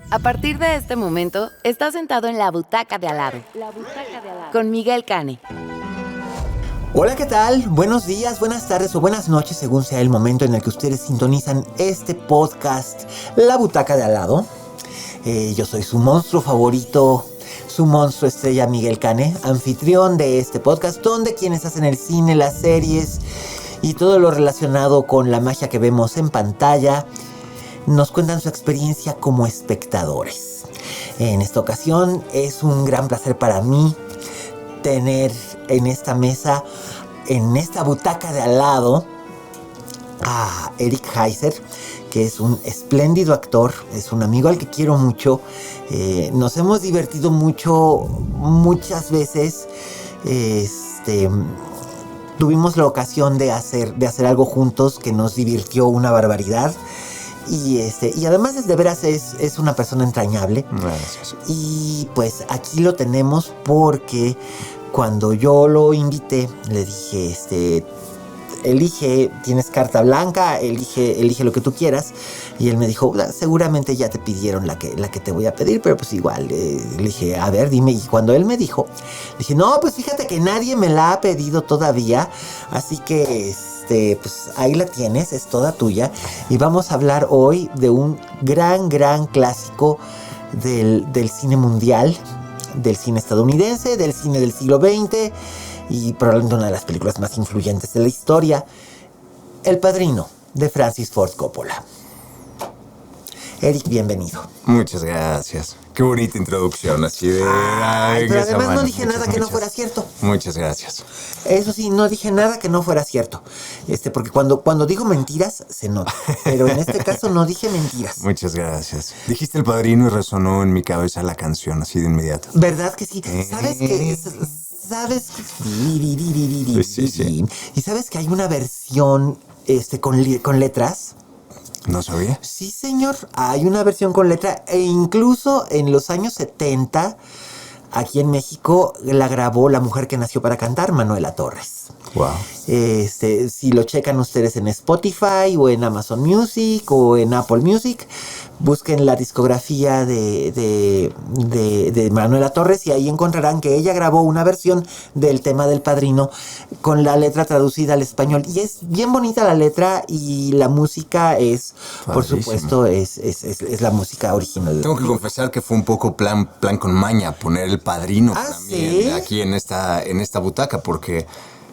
A partir de este momento, estás sentado en la butaca de al lado. Con Miguel Cane. Hola, ¿qué tal? Buenos días, buenas tardes o buenas noches, según sea el momento en el que ustedes sintonizan este podcast, La Butaca de Al Lado. Yo soy su monstruo favorito, su monstruo estrella Miguel Cane, anfitrión de este podcast, donde quienes hacen el cine, las series y todo lo relacionado con la magia que vemos en pantalla nos cuentan su experiencia como espectadores. En esta ocasión es un gran placer para mí tener en esta mesa, en esta butaca de al lado, a Eric Heiser, que es un espléndido actor, es un amigo al que quiero mucho. Nos hemos divertido muchas veces. Tuvimos la ocasión de hacer algo juntos que nos divirtió una barbaridad. Y además de veras es una persona entrañable. Gracias. Y pues aquí lo tenemos porque cuando yo lo invité, le dije, elige, tienes carta blanca, elige lo que tú quieras. Y él me dijo, seguramente ya te pidieron la que te voy a pedir, pero pues igual, le dije, a ver, dime. Y cuando él me dijo, le dije, no, pues fíjate que nadie me la ha pedido todavía, así que pues ahí la tienes, es toda tuya. Y vamos a hablar hoy de un gran clásico del cine mundial, del cine estadounidense, del cine del siglo XX y probablemente una de las películas más influyentes de la historia, El Padrino, de Francis Ford Coppola. Eric, bienvenido. Muchas gracias. Qué bonita introducción, así de... Pero además no dije nada que no fuera cierto. Muchas gracias. Eso sí, no dije nada que no fuera cierto. Porque cuando digo mentiras, se nota. Pero en este caso no dije mentiras. Muchas gracias. Dijiste El Padrino y resonó en mi cabeza la canción, así de inmediato. ¿Verdad que sí? ¿Sabes que Sí. ¿Y sabes que hay una versión con letras? ¿No sabía? Sí, señor. Hay una versión con letra. E incluso en los años 70, aquí en México, la grabó la mujer que nació para cantar, Manuela Torres. Wow. Si lo checan ustedes en Spotify o en Amazon Music o en Apple Music, busquen la discografía de Manuela Torres y ahí encontrarán que ella grabó una versión del tema del Padrino con la letra traducida al español. Y es bien bonita la letra y la música es, por supuesto, es la música original. Tengo que confesar que fue un poco plan con maña poner El Padrino también, ¿sí? Aquí en esta butaca, porque...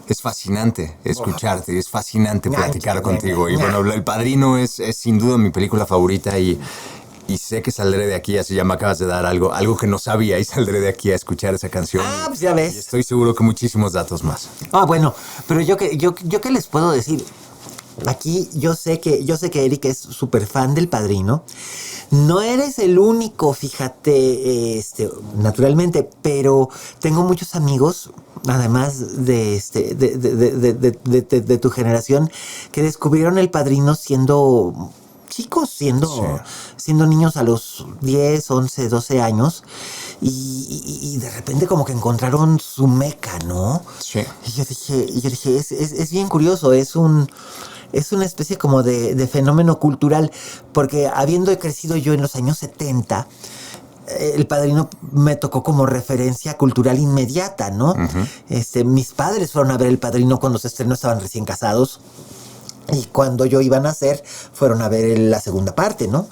es fascinante escucharte y es fascinante platicar contigo. Y bueno, El Padrino es sin duda mi película favorita y sé que saldré de aquí, así ya me acabas de dar algo que no sabía y saldré de aquí a escuchar esa canción. Pues ya ves. Y estoy seguro que muchísimos datos más. Bueno, pero yo qué les puedo decir. Aquí yo sé que Eric es súper fan del Padrino. No eres el único, fíjate, naturalmente, pero tengo muchos amigos, además de tu generación, que descubrieron El Padrino siendo chicos, siendo niños a los 10, 11, 12 años. Y de repente como que encontraron su meca, ¿no? Sí. Y yo dije, es bien curioso, es una especie como de fenómeno cultural, porque habiendo crecido yo en los años 70, El Padrino me tocó como referencia cultural inmediata, ¿no? Uh-huh. Mis padres fueron a ver El Padrino cuando se estrenó, estaban recién casados, y cuando yo iba a nacer, fueron a ver la segunda parte, ¿no?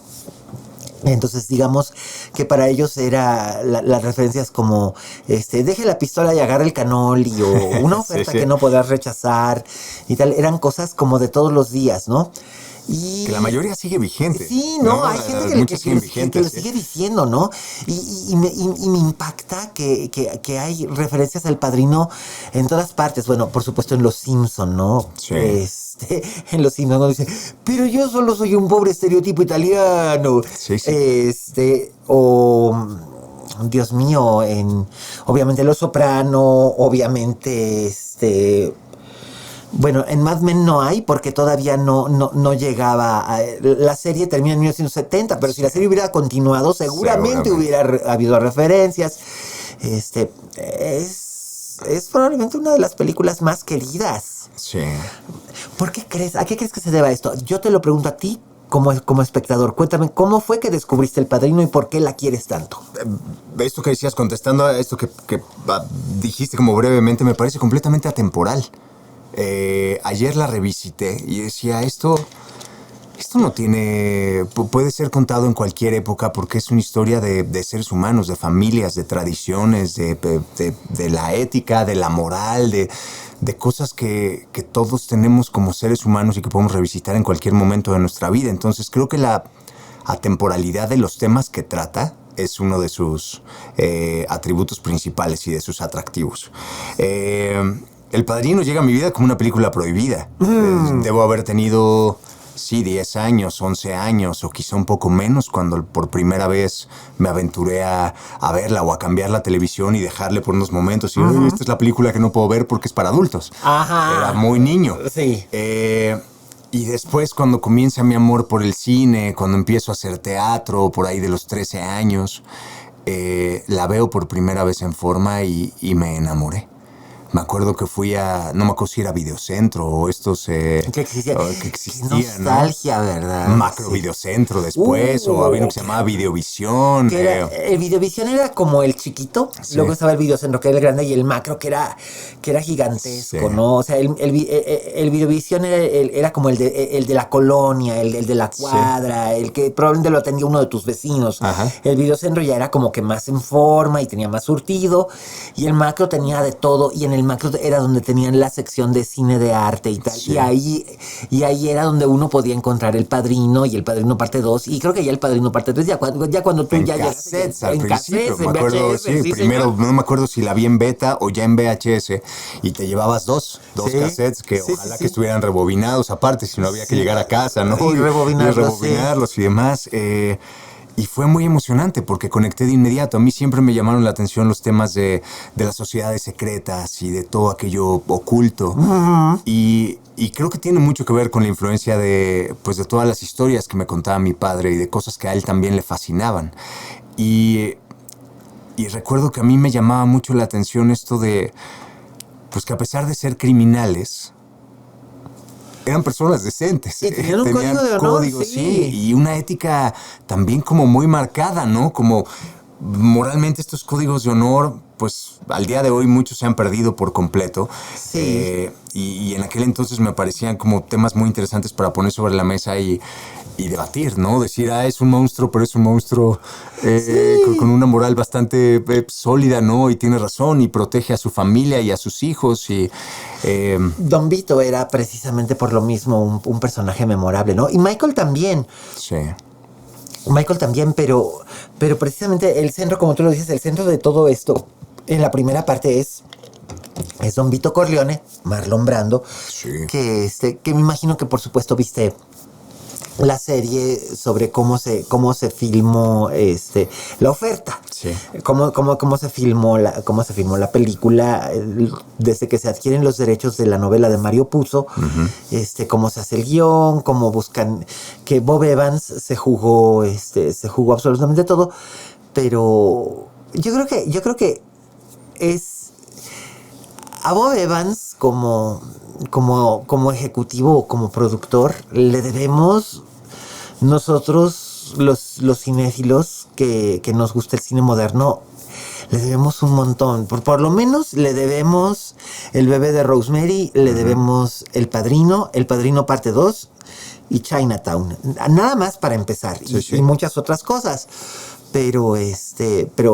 Entonces digamos que para ellos era las referencias como deje la pistola y agarre el canoli, o una oferta sí. que no podrás rechazar y tal, eran cosas como de todos los días, ¿no? Y que la mayoría sigue vigente. Sí, ¿no? Hay gente que lo sigue diciendo, ¿no? Y me impacta que hay referencias al Padrino en todas partes. Bueno, por supuesto en Los Simpson, ¿no? Sí. En Los Simpson, ¿no? Dice, pero yo solo soy un pobre estereotipo italiano. Sí, sí. Dios mío, obviamente Los Soprano, obviamente bueno, en Mad Men no hay porque todavía no llegaba. La serie termina en 1970, pero si la serie hubiera continuado, seguramente hubiera habido referencias. Es probablemente una de las películas más queridas. Sí. ¿Por qué crees? ¿A qué crees que se deba esto? Yo te lo pregunto a ti como espectador. Cuéntame, ¿cómo fue que descubriste El Padrino y por qué la quieres tanto? Esto que decías, contestando a esto que dijiste como brevemente, me parece completamente atemporal. Ayer la revisité y decía, esto no tiene... Puede ser contado en cualquier época porque es una historia de seres humanos, de familias, de tradiciones, de la ética, de la moral, de cosas que todos tenemos como seres humanos y que podemos revisitar en cualquier momento de nuestra vida. Entonces creo que la atemporalidad de los temas que trata es uno de sus atributos principales y de sus atractivos. El Padrino llega a mi vida como una película prohibida. Debo haber tenido... Sí, 10 años, 11 años o quizá un poco menos cuando por primera vez me aventuré a verla o a cambiar la televisión y dejarle por unos momentos. Y esta es la película que no puedo ver porque es para adultos. Ajá. Era muy niño. Sí. Y después cuando comienza mi amor por el cine, cuando empiezo a hacer teatro por ahí de los 13 años, la veo por primera vez en forma y me enamoré. Me acuerdo que fui no me acuerdo si era Videocentro o estos... que existía. Qué nostalgia, ¿no? ¿verdad? Macro sí. Videocentro después, o había uno que se llamaba Videovisión. El Videovisión era como el chiquito, sí. Luego estaba el Videocentro, que era el grande, y el Macro, que era gigantesco, sí. ¿no? O sea, el Videovisión era como el de la colonia, el de la cuadra, sí. El que probablemente lo atendía uno de tus vecinos. Ajá. El Videocentro ya era como que más en forma y tenía más surtido, y el Macro tenía de todo, y en el Macro era donde tenían la sección de cine de arte y tal, sí. y ahí era donde uno podía encontrar El Padrino y El Padrino parte 2, y creo que ya El Padrino parte 3, ya cuando tú en ya cassettes, llegaste, al principio, me acuerdo, VHS, sí, primero señor. No me acuerdo si la vi en beta o ya en VHS, y te llevabas dos sí. cassettes que sí, ojalá que estuvieran rebobinados aparte, si no había que llegar a casa, ¿no? Y rebobinarlos sí. Y demás, y fue muy emocionante porque conecté de inmediato. A mí siempre me llamaron la atención los temas de las sociedades secretas y de todo aquello oculto. Uh-huh. Y creo que tiene mucho que ver con la influencia de todas las historias que me contaba mi padre y de cosas que a él también le fascinaban. Y recuerdo que a mí me llamaba mucho la atención esto de que a pesar de ser criminales, eran personas decentes. Y tenían un código de honor, sí. Y una ética también como muy marcada, ¿no? Como moralmente estos códigos de honor, pues al día de hoy muchos se han perdido por completo. Sí. Y en aquel entonces me parecían como temas muy interesantes para poner sobre la mesa y debatir, ¿no? Decir, es un monstruo, pero es un monstruo sí. con una moral bastante sólida, ¿no? Y tiene razón y protege a su familia y a sus hijos y... Don Vito era precisamente por lo mismo un personaje memorable, ¿no? Y Michael también. Sí. Michael también, pero precisamente el centro, como tú lo dices, el centro de todo esto, en la primera parte es Don Vito Corleone, Marlon Brando, sí. que me imagino que por supuesto viste la serie sobre cómo se filmó la oferta. Sí. Cómo se filmó la película desde que se adquieren los derechos de la novela de Mario Puzo, uh-huh. Cómo se hace el guión, cómo buscan que Bob Evans se jugó absolutamente todo, pero yo creo que es a Bob Evans como ejecutivo, como productor, le debemos nosotros, los cinéfilos que nos gusta el cine moderno, le debemos un montón. Por lo menos le debemos El bebé de Rosemary, le debemos El Padrino parte 2 y Chinatown. Nada más para empezar. Sí. Y muchas otras cosas. Pero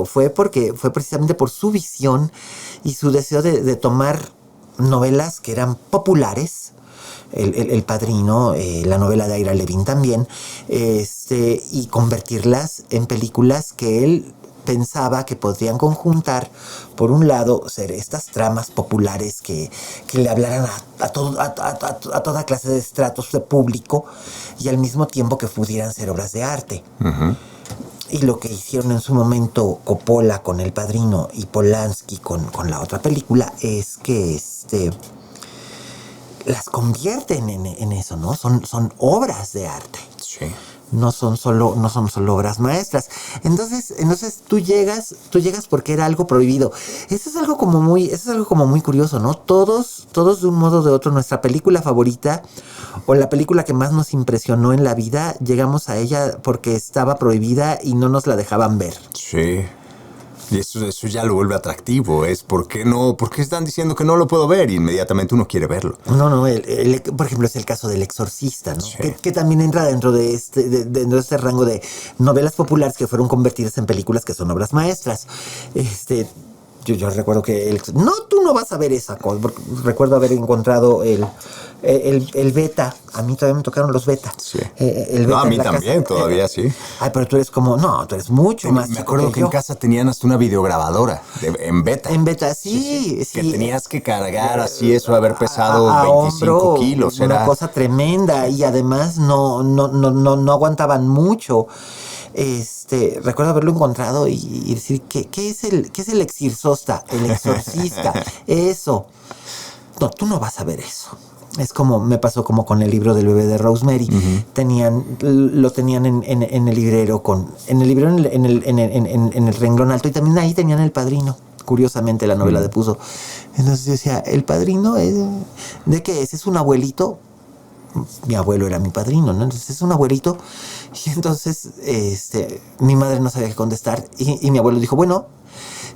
fue precisamente por su visión y su deseo de tomar novelas que eran populares, el Padrino, la novela de Ira Levin también, y convertirlas en películas que él pensaba que podrían conjuntar, por un lado, ser estas tramas populares que le hablaran a toda clase de estratos de público y al mismo tiempo que pudieran ser obras de arte. Uh-huh. Y lo que hicieron en su momento Coppola con El Padrino y Polanski con la otra película es que las convierten en eso, ¿no? Son obras de arte. Sí. no son solo obras maestras. Entonces tú llegas porque era algo prohibido. Eso es algo como muy curioso, ¿no? Todos de un modo o de otro, nuestra película favorita o la película que más nos impresionó en la vida, llegamos a ella porque estaba prohibida y no nos la dejaban ver. Sí. Y eso ya lo vuelve atractivo. Es ¿por qué están diciendo que no lo puedo ver? Y inmediatamente uno quiere verlo. No, por ejemplo, es el caso del Exorcista, ¿no? Sí. Que también entra dentro de este rango de novelas populares que fueron convertidas en películas que son obras maestras. Yo recuerdo que tú no vas a ver esa cosa, porque recuerdo haber encontrado el beta. A mí todavía me tocaron los beta. Sí. El beta a mí también, todavía sí. Ay, pero tú eres tú eres mucho más Me acuerdo que en casa tenían hasta una videograbadora en beta. En beta, sí. Que tenías que cargar así, eso haber pesado a 25 hombro, kilos. Una cosa tremenda. Y además no aguantaban mucho. Recuerdo haberlo encontrado y decir, ¿qué es el exorcista? El exorcista. Eso. No, tú no vas a ver eso. Es como, me pasó como con el libro del bebé de Rosemary. Uh-huh. Lo tenían en el librero, en el renglón alto, y también ahí tenían El Padrino. Curiosamente la novela de Puzo. Entonces yo decía, ¿El Padrino de qué es? ¿Es un abuelito? Mi abuelo era mi padrino, ¿no? Entonces es un abuelito. Y entonces mi madre no sabía qué contestar. Y mi abuelo dijo, bueno,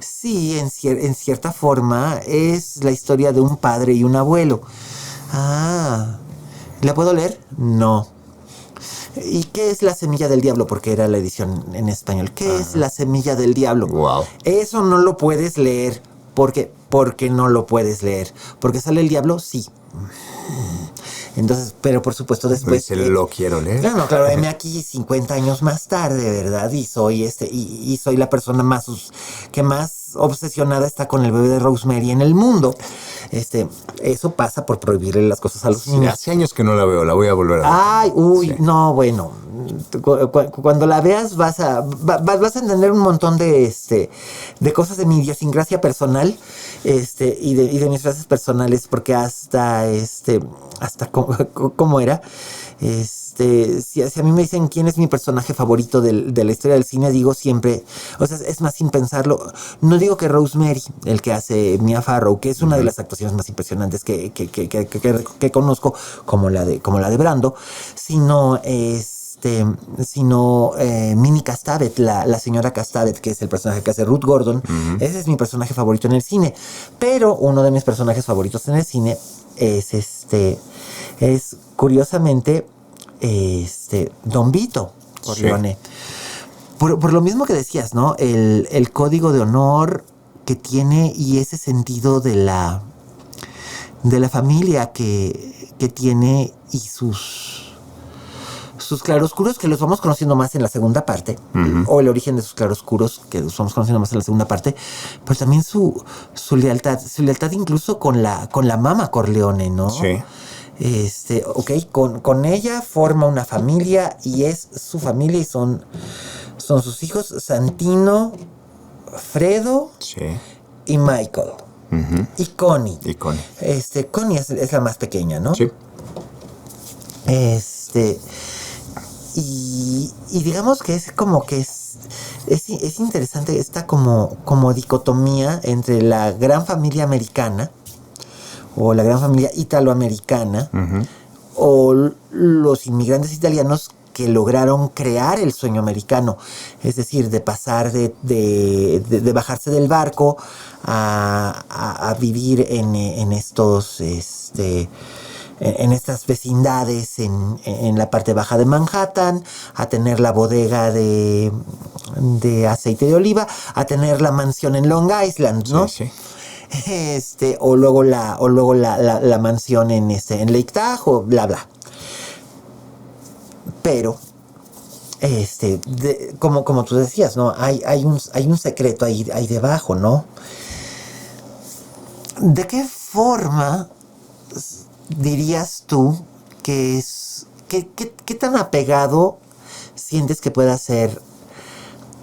sí, en cierta forma es la historia de un padre y un abuelo. Ah, ¿la puedo leer? No. ¿Y qué es La Semilla del Diablo? Porque era la edición en español. ¿Qué es La Semilla del Diablo? Wow. Eso no lo puedes leer. ¿Por qué? Porque no lo puedes leer. ¿Porque sale el diablo? Sí. Entonces, pero por supuesto después... lo quiero leer. Claro, heme aquí 50 años más tarde, ¿verdad? Y soy y soy la persona que más obsesionada está con el bebé de Rosemary en el mundo. Eso pasa por prohibirle las cosas a los niños. Hace años que no la veo, la voy a volver a ver. Ay, sí. No, bueno. Cuando la veas vas a entender un montón de cosas de mi idiosincrasia personal, y de mis frases personales, porque hasta cómo era, si a mí me dicen quién es mi personaje favorito de la historia del cine, digo siempre, o sea, es más, sin pensarlo, no digo que Rosemary, el que hace Mia Farrow, que es una de las actuaciones más impresionantes que conozco, como la de Brando, sino Minnie Castavet, la señora Castavet, que es el personaje que hace Ruth Gordon. Uh-huh. Ese es mi personaje favorito en el cine. Pero uno de mis personajes favoritos en el cine es curiosamente Don Vito Corleone. Sí. Por lo mismo que decías, ¿no? El código de honor que tiene y ese sentido de la familia que tiene y sus claroscuros, que los vamos conociendo más en la segunda parte, uh-huh, o el origen de sus claroscuros, que los vamos conociendo más en la segunda parte, pero también su lealtad incluso con la Mama Corleone, ¿no? Sí. Con ella forma una familia y es su familia y son sus hijos Santino, Fredo, sí, y Michael. Uh-huh. Y Connie. Connie es la más pequeña, ¿no? Sí. Y digamos que es como que es interesante esta como dicotomía entre la gran familia americana o la gran familia italoamericana, uh-huh, o los inmigrantes italianos que lograron crear el sueño americano, es decir, de pasar de bajarse del barco a vivir en estos en estas vecindades en la parte baja de Manhattan, a tener la bodega de aceite de oliva, a tener la mansión en Long Island, ¿no? Sí, sí. O luego la mansión en Lake Tahoe, bla bla. Pero como tú decías, ¿no? Hay un secreto ahí debajo, ¿no? ¿De qué forma dirías tú que qué tan apegado sientes que pueda ser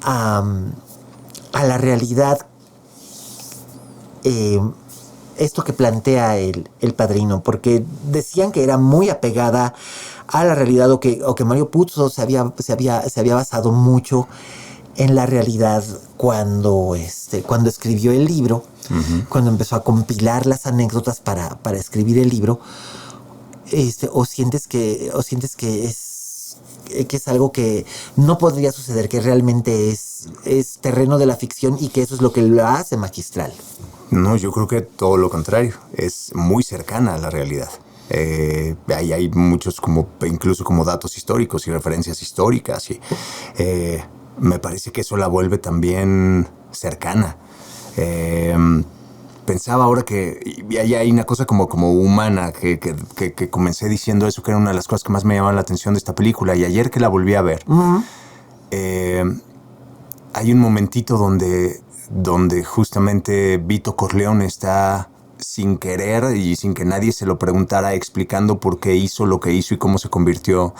a la realidad esto que plantea el Padrino? Porque decían que era muy apegada a la realidad, o que Mario Puzo se había basado mucho en la realidad cuando escribió el libro, cuando empezó a compilar las anécdotas para escribir el libro, o sientes que es algo que no podría suceder, que realmente es terreno de la ficción y que eso es lo que lo hace magistral. No, yo creo que todo lo contrario, es muy cercana a la realidad. Hay muchos incluso como datos históricos y referencias históricas y me parece que eso la vuelve también cercana. Pensaba ahora que hay una cosa como humana que comencé diciendo eso, que era una de las cosas que más me llamaban la atención de esta película, y ayer que la volví a ver, hay un momentito donde justamente Vito Corleone está sin querer y sin que nadie se lo preguntara explicando por qué hizo lo que hizo y cómo se convirtió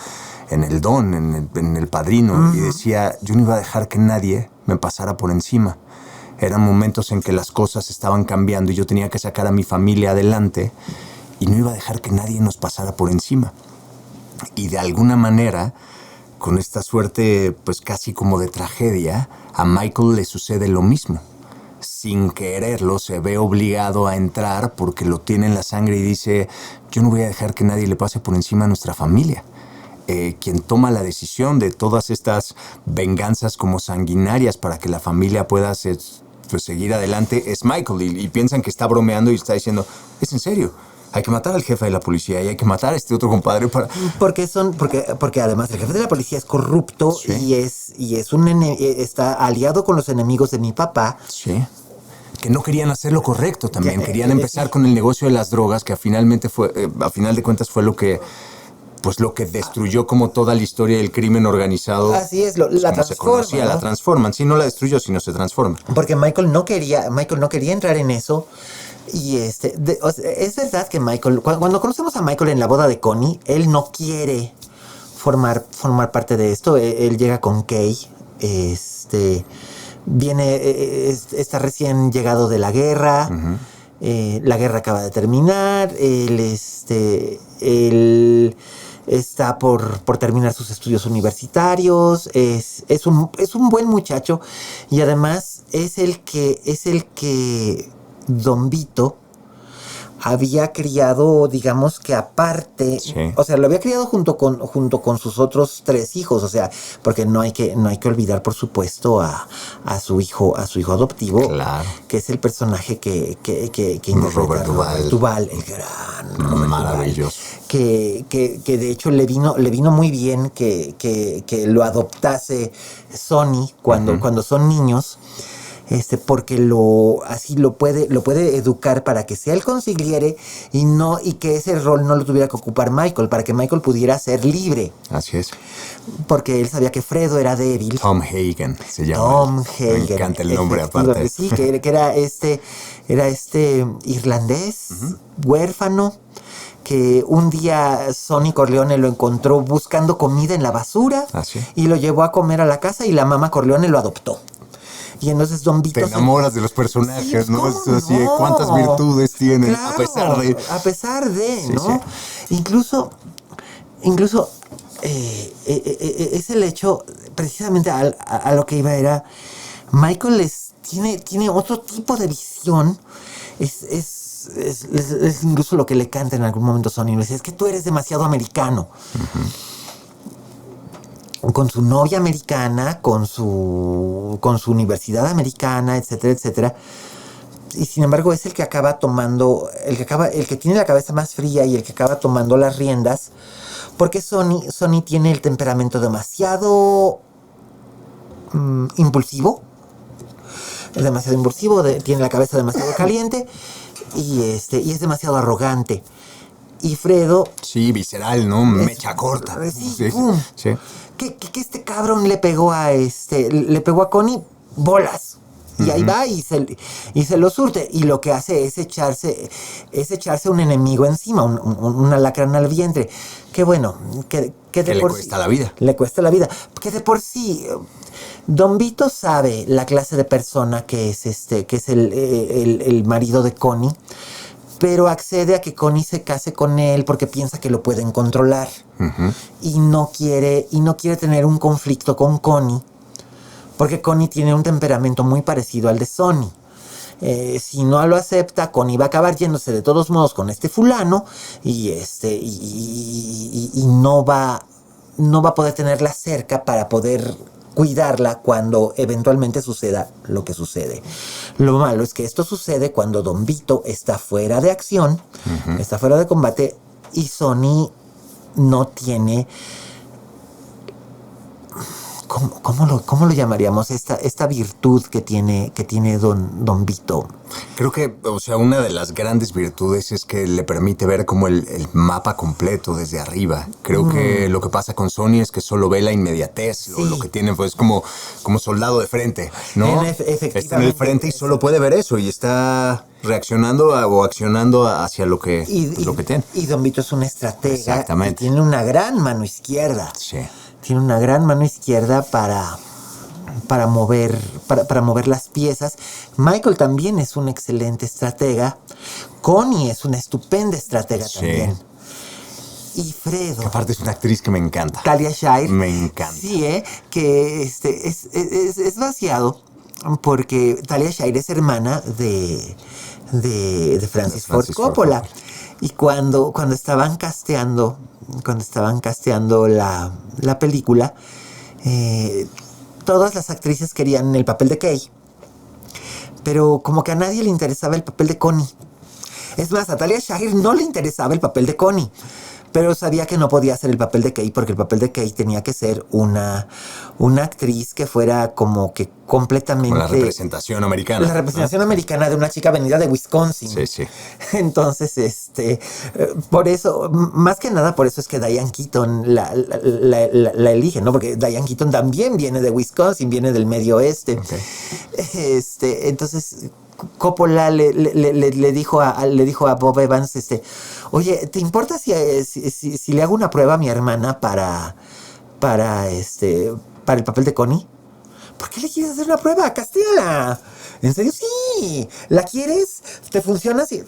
en el Don, en el padrino. Y decía, yo no iba a dejar que nadie me pasara por encima. Eran momentos en que las cosas estaban cambiando y yo tenía que sacar a mi familia adelante y no iba a dejar que nadie nos pasara por encima. Y de alguna manera, con esta suerte pues casi como de tragedia, a Michael le sucede lo mismo. Sin quererlo se ve obligado a entrar porque lo tiene en la sangre y dice, yo no voy a dejar que nadie le pase por encima a nuestra familia. Quien toma la decisión de todas estas venganzas como sanguinarias para que la familia pueda seguir adelante es Michael, y piensan que está bromeando y está diciendo, es en serio, hay que matar al jefe de la policía y hay que matar a este otro compadre para... Porque además el jefe de la policía es corrupto, sí. y está aliado con los enemigos de mi papá. Sí. Que no querían hacer lo correcto también, querían empezar con el negocio de las drogas, que a final de cuentas fue lo que destruyó como toda la historia del crimen organizado. Así es, la transforma, ¿no? La transforman. Sí, no la destruyó, sino se transforma. Porque Michael no quería entrar en eso. Y es verdad que Michael, cuando conocemos a Michael en la boda de Connie, él no quiere formar parte de esto. Él llega con Kay, está recién llegado de la guerra. La guerra acaba de terminar. Él está por terminar sus estudios universitarios. Es un buen muchacho, y además es el que Don Vito había criado, digamos que aparte, sí. O sea, lo había criado junto con sus otros 3 hijos, o sea, porque no hay que olvidar, por supuesto, a su hijo adoptivo, claro, que es el personaje que Robert Duvall, el gran Robert maravilloso, Duvall, que de hecho le vino muy bien que lo adoptase Sony cuando son niños. Porque así lo puede educar para que sea el consigliere y que ese rol no lo tuviera que ocupar Michael, para que Michael pudiera ser libre. Así es. Porque él sabía que Fredo era débil. Tom Hagen se llama. Tom Hagen. Me encanta el nombre aparte. Sí, que era este irlandés, huérfano, que un día Sonny Corleone lo encontró buscando comida en la basura. Y lo llevó a comer a la casa, y la mamá Corleone lo adoptó. Y entonces Don Vito... Te enamoras de los personajes, sí, ¿no? Así, no. ¿Cuántas virtudes tienen? Claro, a pesar de, sí, ¿no? Sí. Incluso es el hecho, precisamente a lo que iba, era... Michael tiene otro tipo de visión. Es incluso lo que le canta en algún momento Sonny. Le dice, es que tú eres demasiado americano. Con su novia americana, con su universidad americana, etcétera, etcétera. Y sin embargo es el que acaba tomando, el que tiene la cabeza más fría y el que acaba tomando las riendas, porque Sonny tiene el temperamento demasiado impulsivo. Es demasiado impulsivo, tiene la cabeza demasiado caliente y es demasiado arrogante. Y Fredo... Sí, visceral, ¿no? Mecha corta. Sí. Que este cabrón le pegó a Connie bolas. Y ahí va y se lo surte. Y lo que hace es echarse un enemigo encima, un alacrán al vientre. Que bueno, que le cuesta la vida. Le cuesta la vida. Que de por sí... Don Vito sabe la clase de persona que es el marido de Connie. pero accede a que Connie se case con él porque piensa que lo pueden controlar. Y no quiere tener un conflicto con Connie, porque Connie tiene un temperamento muy parecido al de Sonny. Si no lo acepta, Connie va a acabar yéndose de todos modos con este fulano y no va a poder tenerla cerca para poder cuidarla cuando eventualmente suceda lo que sucede. Lo malo es que esto sucede cuando Don Vito está fuera de acción, está fuera de combate, y Sonny no tiene... ¿Cómo lo llamaríamos? Esta virtud que tiene Don Vito. Creo que, o sea, una de las grandes virtudes es que le permite ver como el mapa completo desde arriba. Creo que lo que pasa con Sonny es que solo ve la inmediatez, sí. Lo que tiene pues como soldado de frente, ¿no? Está en el frente y solo puede ver eso y está reaccionando o accionando hacia lo que tiene. Y Don Vito es un estratega. Exactamente. Y tiene una gran mano izquierda. Sí. Tiene una gran mano izquierda para mover las piezas. Michael también es un excelente estratega. Connie es una estupenda estratega también. Y Fredo. Que aparte es una actriz que me encanta. Talia Shire. Me encanta. Sí, que es vaciado porque Talia Shire es hermana de Francis Ford Coppola. Y cuando estaban casteando la película, todas las actrices querían el papel de Kay, pero como que a nadie le interesaba el papel de Connie. Es más, a Talia Shire no le interesaba el papel de Connie, pero sabía que no podía hacer el papel de Kay porque el papel de Kay tenía que ser una actriz que fuera como que completamente... La representación americana. La representación americana de una chica venida de Wisconsin. Sí. Entonces, por eso, más que nada por eso es que Diane Keaton la elige, ¿no? Porque Diane Keaton también viene de Wisconsin, viene del medio oeste. Okay. Entonces... Coppola le dijo a Bob Evans, oye, ¿te importa si le hago una prueba a mi hermana para el papel de Connie? ¿Por qué le quieres hacer una prueba? ¡Castígala! ¿En serio? Sí. ¿La quieres? ¿Te funciona? Sí.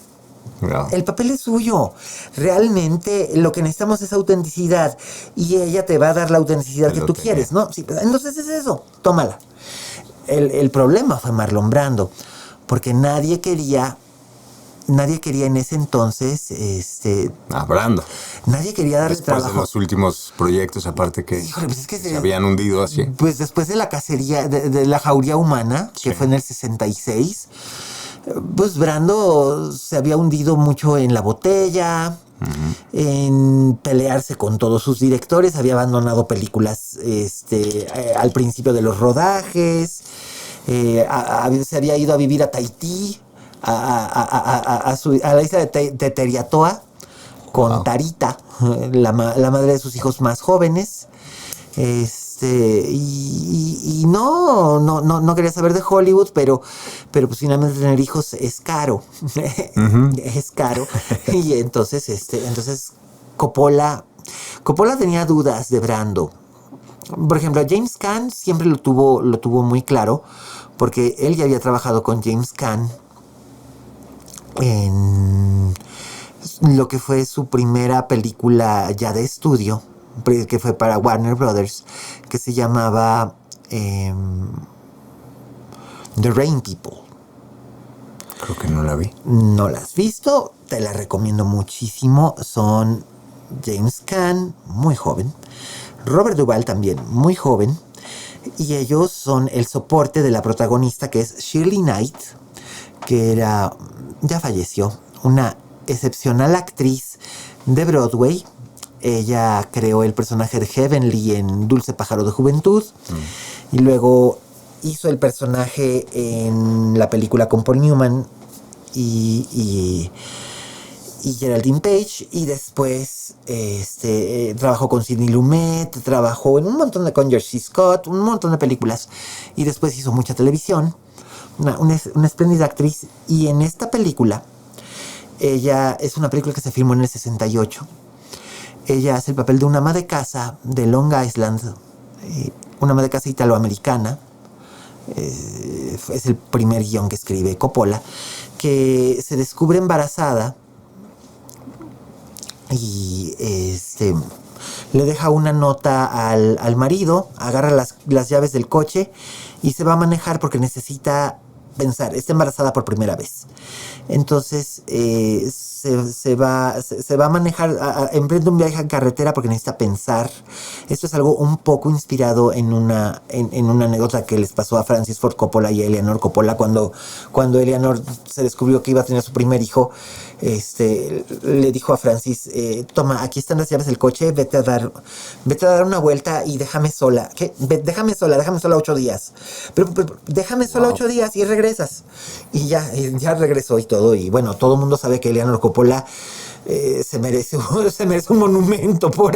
No. El papel es suyo. Realmente lo que necesitamos es autenticidad y ella te va a dar la autenticidad que tú quieres, ¿no? Sí, entonces es eso. Tómala. El problema fue Marlon Brando. Porque nadie quería en ese entonces, Brando. Nadie quería darle después trabajo. De los últimos proyectos, aparte que, pues es que se habían hundido así. Pues después de la cacería, de la jauría humana, que fue en el 66, pues Brando se había hundido mucho en la botella, en pelearse con todos sus directores, había abandonado películas al principio de los rodajes. Se había ido a vivir a Tahití, a la isla de Teriatoa, con Tarita, la madre de sus hijos más jóvenes. Y no quería saber de Hollywood, pero pues finalmente tener hijos es caro. Es caro. Y entonces Coppola tenía dudas de Brando. Por ejemplo, a James Caan siempre lo tuvo muy claro, porque él ya había trabajado con James Caan en lo que fue su primera película ya de estudio, que fue para Warner Brothers, que se llamaba The Rain People. Creo que no la vi. ¿No la has visto? Te la recomiendo muchísimo. Son James Caan, muy joven, Robert Duvall también, muy joven, y ellos son el soporte de la protagonista, que es Shirley Knight, que ya falleció, una excepcional actriz de Broadway. Ella creó el personaje de Heavenly en Dulce Pájaro de Juventud, y luego hizo el personaje en la película con Paul Newman y Geraldine Page, y después trabajó con Sidney Lumet, trabajó en un montón con George C. Scott, un montón de películas, y después hizo mucha televisión, una espléndida actriz. Y en esta película, ella es una película que se filmó en el 68. Ella hace el papel de una ama de casa de Long Island, una ama de casa italoamericana. Es el primer guión que escribe Coppola, que se descubre embarazada y le deja una nota al marido, agarra las llaves del coche y se va a manejar porque necesita pensar. Está embarazada por primera vez. Entonces se va a manejar, emprende un viaje en carretera porque necesita pensar. Esto es algo un poco inspirado en una anécdota que les pasó a Francis Ford Coppola y a Eleanor Coppola cuando Eleanor se descubrió que iba a tener su primer hijo. Le dijo a Francis, toma, aquí están las llaves del coche, vete a dar una vuelta y déjame sola. ¿Qué? Déjame sola 8 días. Pero déjame sola 8 días y regresas. Y ya regresó y todo. Y bueno, todo el mundo sabe que Eleanor Coppola se merece un monumento por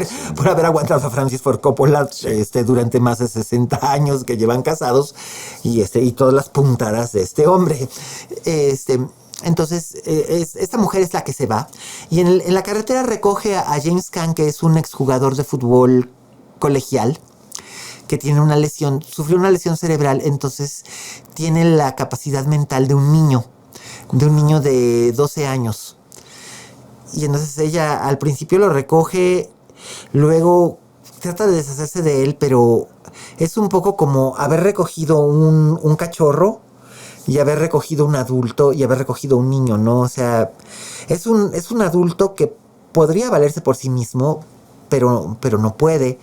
haber aguantado a Francis Ford Coppola durante más de 60 años que llevan casados y todas las puntadas de este hombre. Entonces, esta mujer es la que se va y en la carretera recoge a James Caan, que es un exjugador de fútbol colegial que tiene sufrió una lesión cerebral, entonces tiene la capacidad mental de un niño de 12 años. Y entonces ella al principio lo recoge, luego trata de deshacerse de él, pero es un poco como haber recogido un cachorro y haber recogido un adulto y haber recogido un niño, ¿no? O sea, es un adulto que podría valerse por sí mismo, pero no puede.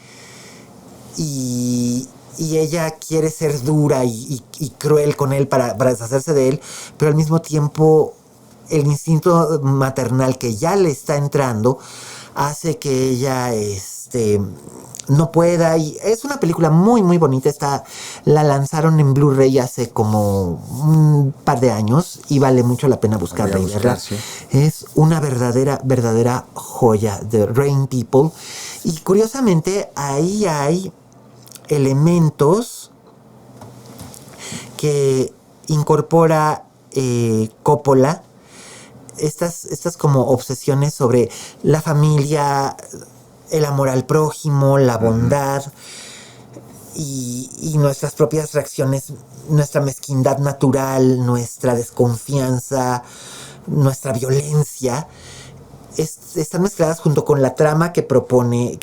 Y ella quiere ser dura y cruel con él para deshacerse de él, pero al mismo tiempo el instinto maternal que ya le está entrando hace que ella no pueda. Y es una película muy muy bonita. La lanzaron en Blu-ray hace como un par de años y vale mucho la pena buscarla y verla. Sí. Es una verdadera joya de Rain People. Y curiosamente ahí hay elementos que incorpora Coppola, estas como obsesiones sobre la familia, el amor al prójimo, la bondad y nuestras propias reacciones, nuestra mezquindad natural, nuestra desconfianza, nuestra violencia. Están mezcladas junto con la trama que propone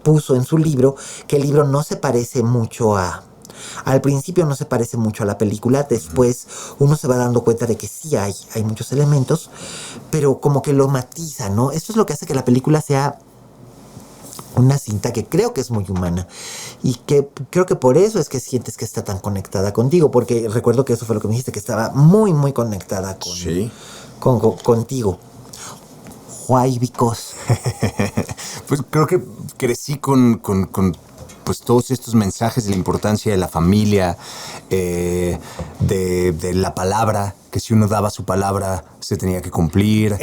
Puzo en su libro, que el libro no se parece mucho al principio no se parece mucho a la película, después uno se va dando cuenta de que sí hay muchos elementos, pero como que lo matiza, ¿no? Esto es lo que hace que la película sea una cinta que creo que es muy humana y que creo que por eso es que sientes que está tan conectada contigo, porque recuerdo que eso fue lo que me dijiste, que estaba muy muy conectada contigo. Why? Because. Pues creo que crecí con pues todos estos mensajes de la importancia de la familia, de la palabra, que si uno daba su palabra se tenía que cumplir.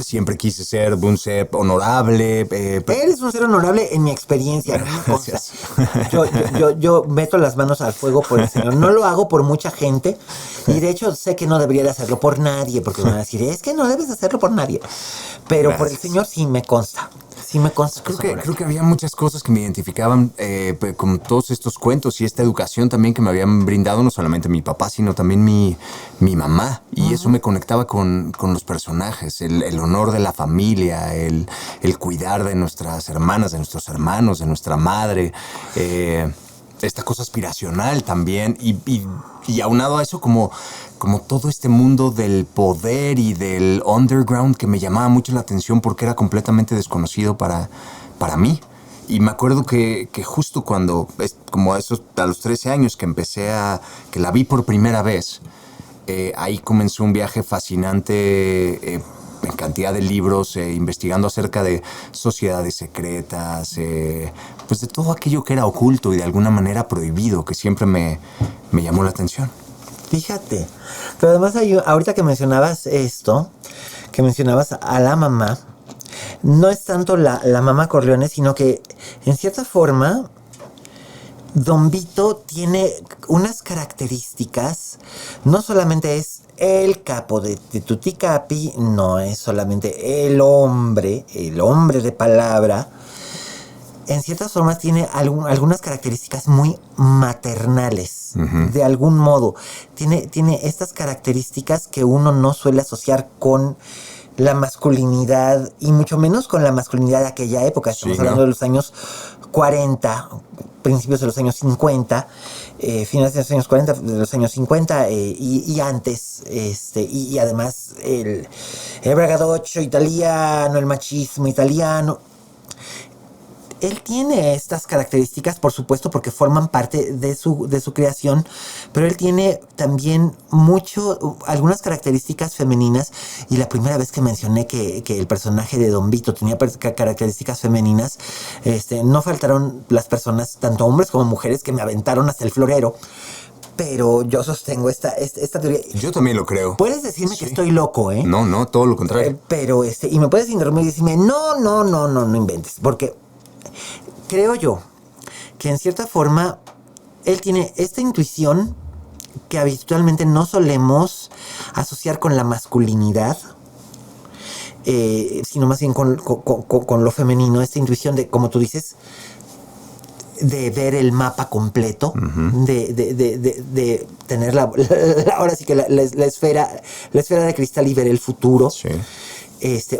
Siempre quise ser un ser honorable. Eres un ser honorable en mi experiencia. Gracias. Yo meto las manos al fuego por el Señor. No lo hago por mucha gente y de hecho sé que no debería de hacerlo por nadie, porque me van a decir, es que no debes hacerlo por nadie. Pero gracias. Por el Señor sí me consta. Creo que había muchas cosas que me identificaban con todos estos cuentos y esta educación también que me habían brindado no solamente mi papá, sino también mi mamá. Y eso me conectaba con los personajes, el honor de la familia, el cuidar de nuestras hermanas, de nuestros hermanos, de nuestra madre. Esta cosa aspiracional también. Y aunado a eso como todo este mundo del poder y del underground que me llamaba mucho la atención porque era completamente desconocido para mí. Y me acuerdo que justo cuando, como a los 13 años que que la vi por primera vez, ahí comenzó un viaje fascinante en cantidad de libros, investigando acerca de sociedades secretas, pues de todo aquello que era oculto y de alguna manera prohibido, que siempre me llamó la atención. Fíjate, pero además ahorita que mencionabas esto, que mencionabas a la mamá, no es tanto la mamá Corleone, sino que en cierta forma Don Vito tiene unas características, no solamente es el capo de Tutti Capi, no es solamente el hombre de palabra. En ciertas formas tiene algunas características muy maternales, de algún modo. Tiene estas características que uno no suele asociar con la masculinidad, y mucho menos con la masculinidad de aquella época. Estamos hablando de los años 40, principios de los años 50, finales de los años 40, de los años 50 y antes, y además el braggadocio italiano, el machismo italiano. Él tiene estas características, por supuesto, porque forman parte de su creación, pero él tiene también algunas características femeninas, y la primera vez que mencioné que el personaje de Don Vito tenía características femeninas, no faltaron las personas, tanto hombres como mujeres, que me aventaron hasta el florero. Pero yo sostengo esta teoría. Yo también lo creo. Puedes decirme que estoy loco, ¿eh? No, todo lo contrario. Pero, y me puedes interrumpir y decirme, no inventes, porque creo yo que en cierta forma él tiene esta intuición que habitualmente no solemos asociar con la masculinidad, sino más bien con lo femenino, esta intuición de, como tú dices, de ver el mapa completo, de tener ahora sí que la esfera de cristal y ver el futuro. Sí.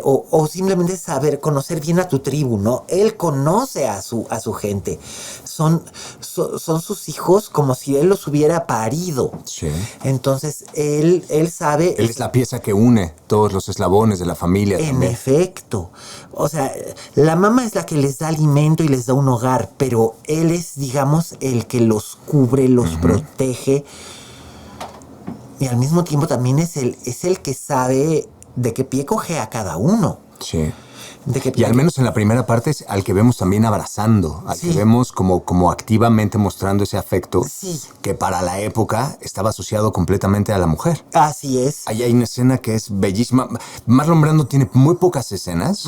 O simplemente conocer bien a tu tribu, ¿no? Él conoce a su gente. Son sus hijos como si él los hubiera parido. Sí. Entonces, él sabe... Él es la pieza que une todos los eslabones de la familia. En también. efecto. O sea, la mamá es la que les da alimento y les da un hogar, pero él es, digamos, el que los cubre, los protege. Y al mismo tiempo también es el que sabe de qué pie coge a cada uno. Sí. Y al menos en la primera parte es al que vemos también abrazando, al que vemos como activamente mostrando ese afecto que para la época estaba asociado completamente a la mujer. Así es. Ahí hay una escena que es bellísima. Marlon Brando tiene muy pocas escenas,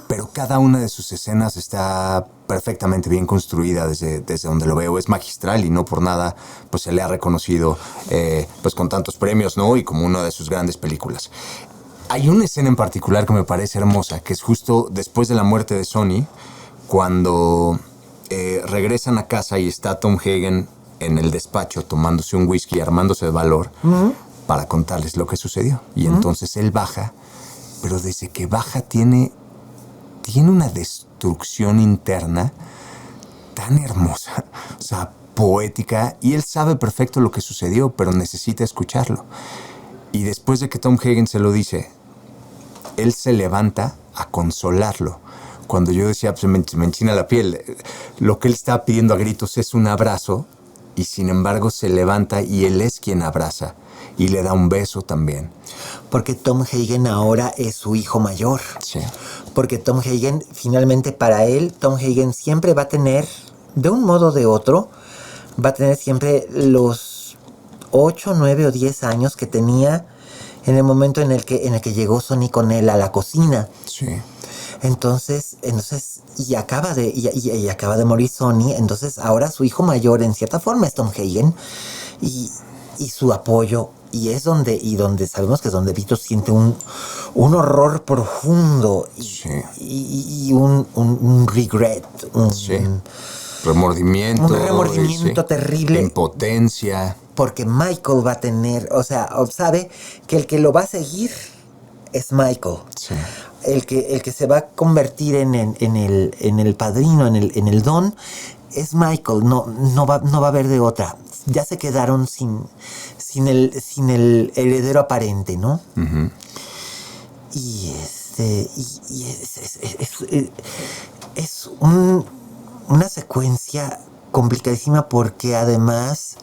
pero cada una de sus escenas está perfectamente bien construida desde donde lo veo. Es magistral y no por nada pues se le ha reconocido pues con tantos premios, ¿no? Y como una de sus grandes películas. Hay una escena en particular que me parece hermosa, que es justo después de la muerte de Sonny, cuando regresan a casa y está Tom Hagen en el despacho tomándose un whisky, armándose de valor para contarles lo que sucedió. Y entonces él baja, pero desde que baja tiene una destrucción interna tan hermosa, o sea, poética, y él sabe perfecto lo que sucedió, pero necesita escucharlo. Y después de que Tom Hagen se lo dice, él se levanta a consolarlo. Cuando yo decía, pues me enchina la piel, lo que él está pidiendo a gritos es un abrazo, y sin embargo se levanta y él es quien abraza, y le da un beso también. Porque Tom Hagen ahora es su hijo mayor. Sí. Porque Tom Hagen, finalmente para él, Tom Hagen siempre va a tener, de un modo o de otro, va a tener siempre los 8, 9 o 10 años que tenía en el momento en el que llegó Sonny con él a la cocina. Sí. Entonces y acaba de morir Sonny. Entonces ahora su hijo mayor en cierta forma es Tom Hagen y su apoyo, y es donde sabemos que es donde Vito siente un horror profundo y un regret, un remordimiento terrible, impotencia. Porque Michael va a tener, o sea, sabe que el que lo va a seguir es Michael. Sí. El que se va a convertir en el padrino, en el don, es Michael. No va a haber de otra. Ya se quedaron sin el heredero aparente, ¿no? Uh-huh. Y es una secuencia complicadísima, porque además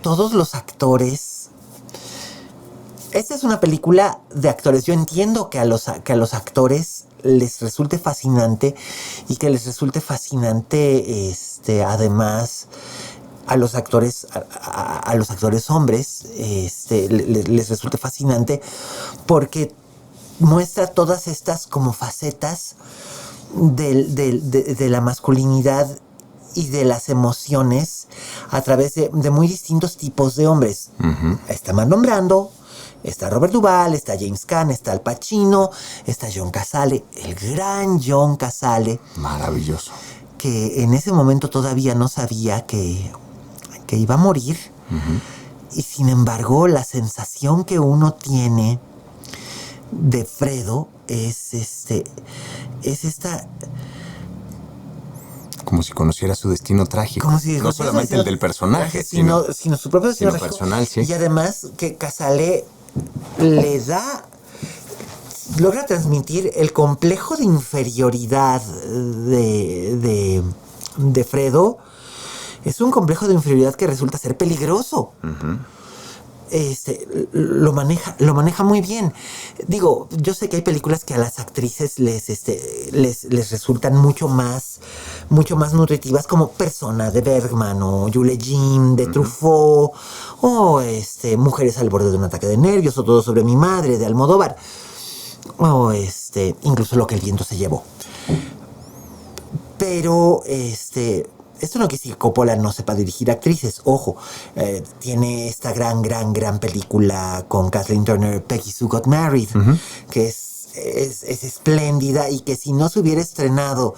todos los actores... Esta es una película de actores. Yo entiendo que a los actores les resulte fascinante, y que les resulte fascinante además a los actores hombres les resulte fascinante, porque muestra todas estas como facetas de la masculinidad y de las emociones a través de muy distintos tipos de hombres. Uh-huh. Está Marlon Brando, está Robert Duvall, está James Caan, está Al Pacino, está John Cazale, el gran John Cazale. Maravilloso. Que en ese momento todavía no sabía que iba a morir. Uh-huh. Y sin embargo, la sensación que uno tiene de Fredo es esta... Como si conociera su destino trágico. Como si no solamente el del personaje, sino su propio destino trágico. Personal, sí. Y además que Casale le logra transmitir el complejo de inferioridad de Fredo. Es un complejo de inferioridad que resulta ser peligroso. Uh-huh. Lo maneja muy bien. Digo, yo sé que hay películas que a las actrices les resultan mucho más nutritivas, como Persona de Bergman o Julie Jim de Truffaut, o Mujeres al borde de un ataque de nervios, o Todo sobre mi madre de Almodóvar, o incluso Lo que el viento se llevó. Pero esto no quiere decir que Coppola no sepa dirigir actrices. Ojo, tiene esta gran película con Kathleen Turner, Peggy Sue Got Married, que es espléndida, y que si se hubiera estrenado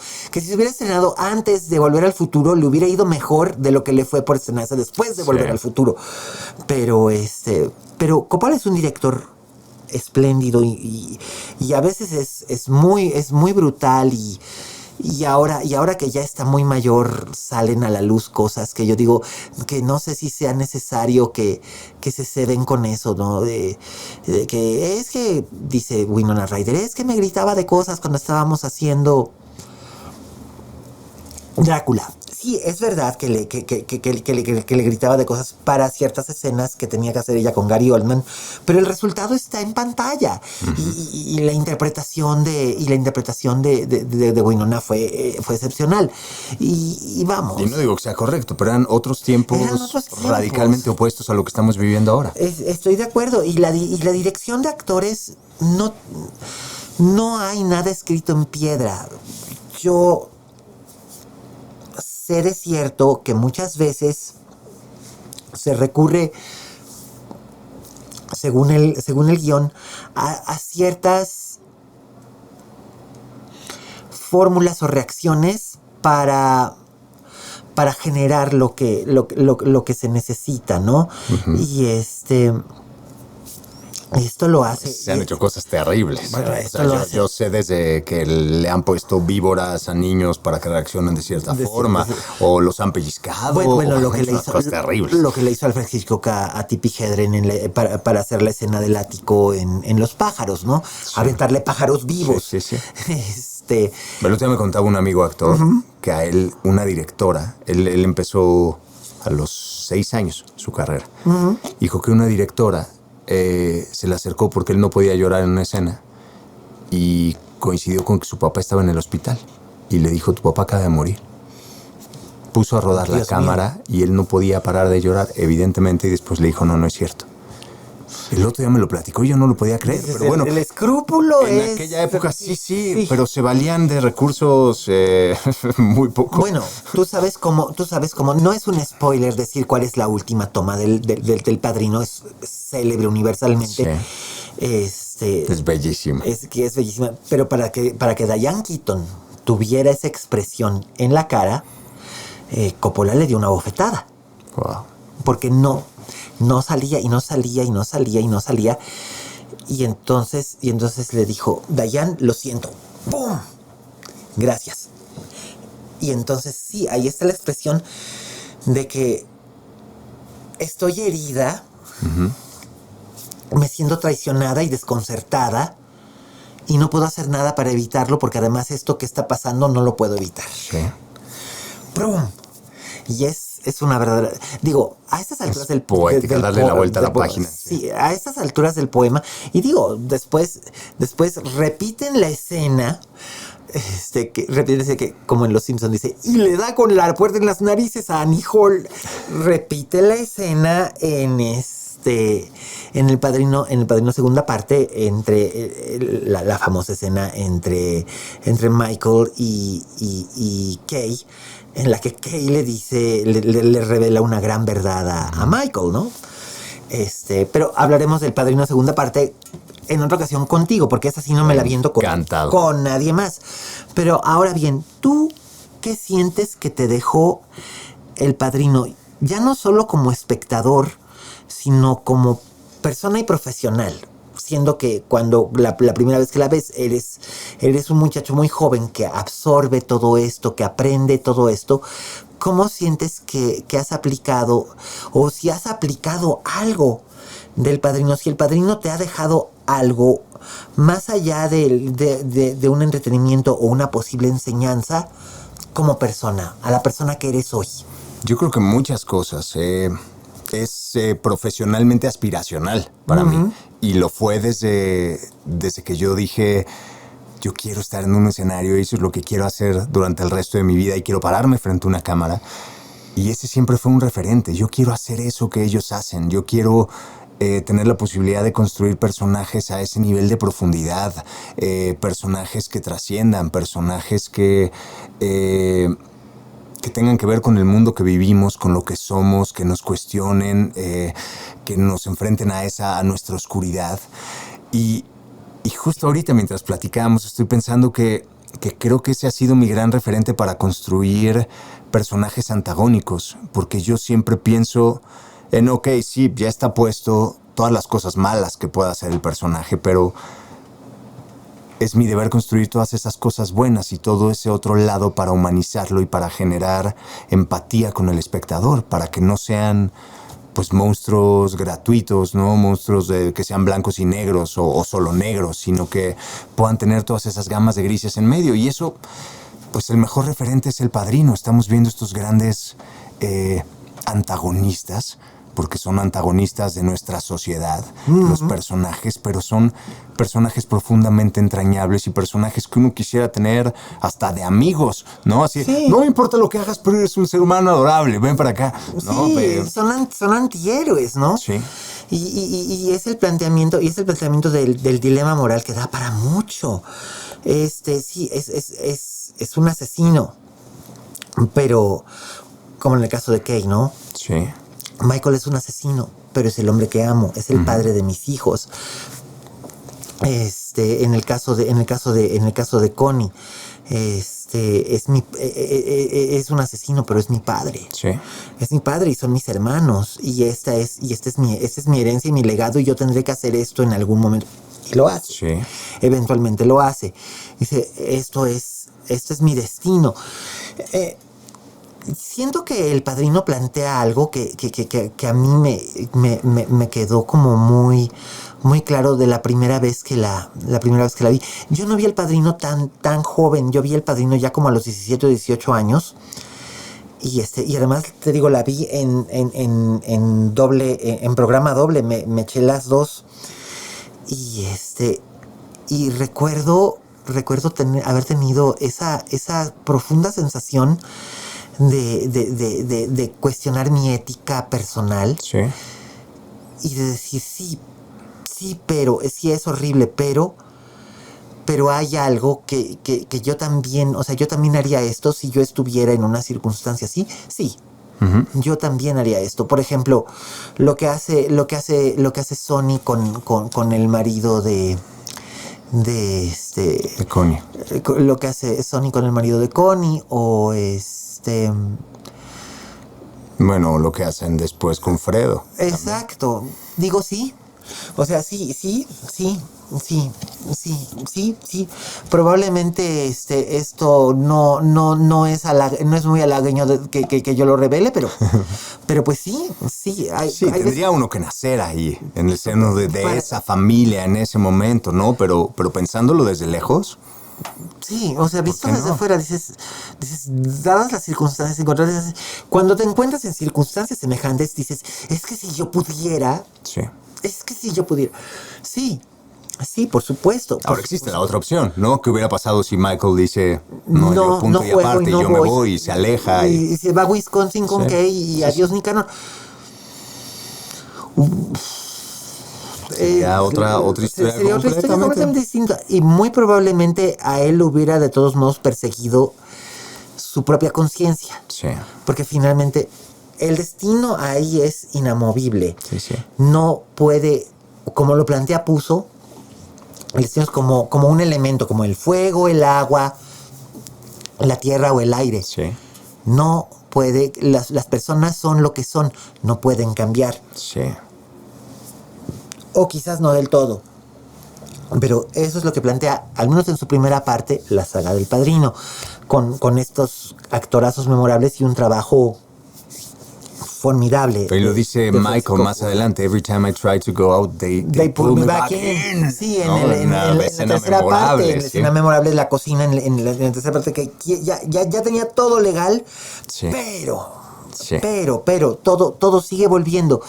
antes de Volver al Futuro, le hubiera ido mejor de lo que le fue por estrenarse después de Volver al Futuro. Pero Coppola es un director espléndido y a veces es muy brutal, y ahora que ya está muy mayor, salen a la luz cosas que yo digo que no sé si sea necesario que se ceden con eso, ¿no? De que es que, dice Winona Ryder, es que me gritaba de cosas cuando estábamos haciendo Drácula. Sí, es verdad que le gritaba de cosas para ciertas escenas que tenía que hacer ella con Gary Oldman, pero el resultado está en pantalla. Y la interpretación de Winona fue excepcional. Y vamos. Y no digo que sea correcto, pero eran otros tiempos radicalmente opuestos a lo que estamos viviendo ahora. Estoy de acuerdo. Y la dirección de actores, no hay nada escrito en piedra. Yo sé de cierto que muchas veces se recurre, según el guión, a ciertas fórmulas o reacciones para generar lo que se necesita, ¿no? Uh-huh. Y esto lo hace. Se han hecho cosas terribles. Bueno, yo sé desde que le han puesto víboras a niños para que reaccionen de cierta forma, o los han pellizcado. Bueno, lo que le hizo Alfred Hitchcock a Tippi Hedren para hacer la escena del ático en Los pájaros, ¿no? Sí. Aventarle pájaros vivos. Sí. El otro día me contaba un amigo actor que a él, una directora, él empezó a los 6 años su carrera. Dijo que una directora se le acercó porque él no podía llorar en una escena, y coincidió con que su papá estaba en el hospital, y le dijo: tu papá acaba de morir. Puso a rodar la cámara y él no podía parar de llorar, evidentemente, y después le dijo: no es cierto. El otro día me lo platicó y yo no lo podía creer, pero bueno. El escrúpulo en aquella época sí, pero se valían de recursos muy poco. Bueno, tú sabes cómo, no es un spoiler decir cuál es la última toma del Padrino, es célebre universalmente. Sí. Es bellísima. Es bellísima, pero para que Diane Keaton tuviera esa expresión en la cara, Coppola le dio una bofetada. Wow. Porque no salía. Y entonces le dijo: Diane, lo siento. ¡Pum! Gracias. Y entonces sí, ahí está la expresión de que estoy herida, me siento traicionada y desconcertada, y no puedo hacer nada para evitarlo, porque además esto que está pasando no lo puedo evitar. Sí. ¡Pum! Y es una verdadera... Digo, a estas alturas del poética, darle la vuelta a la página. Sí, a estas alturas del poema. Y digo, después repiten la escena, que como en Los Simpsons dice, y le da con la puerta en las narices a Annie Hall. Repite la escena en El Padrino segunda parte, entre la famosa escena entre Michael y Kay, en la que Kay le dice, le revela una gran verdad a Michael, ¿no? Pero hablaremos del Padrino segunda parte en otra ocasión contigo, porque esa sí no me la viento con nadie más. Pero ahora bien, ¿tú qué sientes que te dejó El Padrino? Ya no solo como espectador, sino como persona y profesional. siendo que cuando la primera vez que la ves, eres un muchacho muy joven que absorbe todo esto, que aprende todo esto. ¿Cómo sientes que has aplicado, o si has aplicado algo del Padrino? Si el Padrino te ha dejado algo más allá de un entretenimiento o una posible enseñanza como persona, a la persona que eres hoy. Yo creo que muchas cosas. Es profesionalmente aspiracional para mí. Y lo fue desde que yo dije, yo quiero estar en un escenario y eso es lo que quiero hacer durante el resto de mi vida y quiero pararme frente a una cámara. Y ese siempre fue un referente. Yo quiero hacer eso que ellos hacen. Yo quiero tener la posibilidad de construir personajes a ese nivel de profundidad. Personajes que trasciendan, personajes que tengan que ver con el mundo que vivimos, con lo que somos, que nos cuestionen, que nos enfrenten a nuestra oscuridad. Y justo ahorita, mientras platicábamos, estoy pensando que creo que ese ha sido mi gran referente para construir personajes antagónicos, porque yo siempre pienso en, ok, sí, ya está puesto todas las cosas malas que pueda hacer el personaje, pero es mi deber construir todas esas cosas buenas y todo ese otro lado para humanizarlo y para generar empatía con el espectador, para que no sean pues monstruos gratuitos, ¿no? Monstruos que sean blancos y negros o solo negros, sino que puedan tener todas esas gamas de grises en medio. Y eso, pues el mejor referente es el Padrino. Estamos viendo estos grandes antagonistas, porque son antagonistas de nuestra sociedad, los personajes, pero son personajes profundamente entrañables y personajes que uno quisiera tener hasta de amigos, ¿no? Así, sí. No me importa lo que hagas, pero eres un ser humano adorable, ven para acá. ¿No? Sí, pero son antihéroes, ¿no? Sí. Y es el planteamiento, del dilema moral que da para mucho. Sí, es un asesino, pero como en el caso de Kay, ¿no? Sí. Michael es un asesino, pero es el hombre que amo, es el padre de mis hijos. En el caso de Connie, es un asesino, pero es mi padre. Sí. Es mi padre y son mis hermanos. Y esta es mi herencia y mi legado, y yo tendré que hacer esto en algún momento. Y lo hace. Sí. Eventualmente lo hace. Dice, esto es mi destino. Siento que el Padrino plantea algo que a mí me quedó como muy, muy claro de la primera vez que la vi. Yo no vi el Padrino tan joven. Yo vi el Padrino ya como a los 17 o 18 años. Y además, te digo, la vi en programa doble. Me eché las dos. Y recuerdo haber tenido esa profunda sensación de cuestionar mi ética personal. Sí. Y de decir, sí, pero sí es horrible, pero hay algo que yo también, o sea, yo también haría esto si yo estuviera en una circunstancia así. Sí. Uh-huh. Yo también haría esto. Por ejemplo, lo que hace Sonny con el marido de Connie. Lo que hace Sonny con el marido de Connie, o bueno, lo que hacen después con Fredo. Exacto. También. Digo, sí. O sea, sí. Probablemente esto no es muy halagüeño que yo lo revele, pero pues sí. Tendría uno que nacer ahí, en el seno de esa familia, en ese momento, ¿no? Pero pensándolo desde lejos. Sí, o sea, visto desde fuera, dices, dadas las circunstancias, cuando te encuentras en circunstancias semejantes, dices, es que si yo pudiera. Sí. Sí, por supuesto. Ahora existe la otra opción, ¿no? ¿Qué hubiera pasado si Michael dice, yo punto y aparte, yo me voy y se aleja? Y se va a Wisconsin con Kay y adiós Nicanor. Sería otra historia. Sería otra historia completamente distinta. Y muy probablemente a él hubiera de todos modos perseguido su propia conciencia. Sí. Porque finalmente el destino ahí es inamovible. Sí. No puede, como lo plantea Puzo, el destino es como un elemento, como el fuego, el agua, la tierra o el aire. Sí. No puede, las personas son lo que son, no pueden cambiar. Sí. O quizás no del todo. Pero eso es lo que plantea, al menos en su primera parte, la saga del Padrino, con estos actorazos memorables y un trabajo formidable. Pero lo dice Michael más adelante. Every time I try to go out, they pull me back in. Sí, en la tercera parte, en la escena memorable de la cocina, en la tercera parte, que ya tenía todo legal, sí. pero todo sigue volviendo.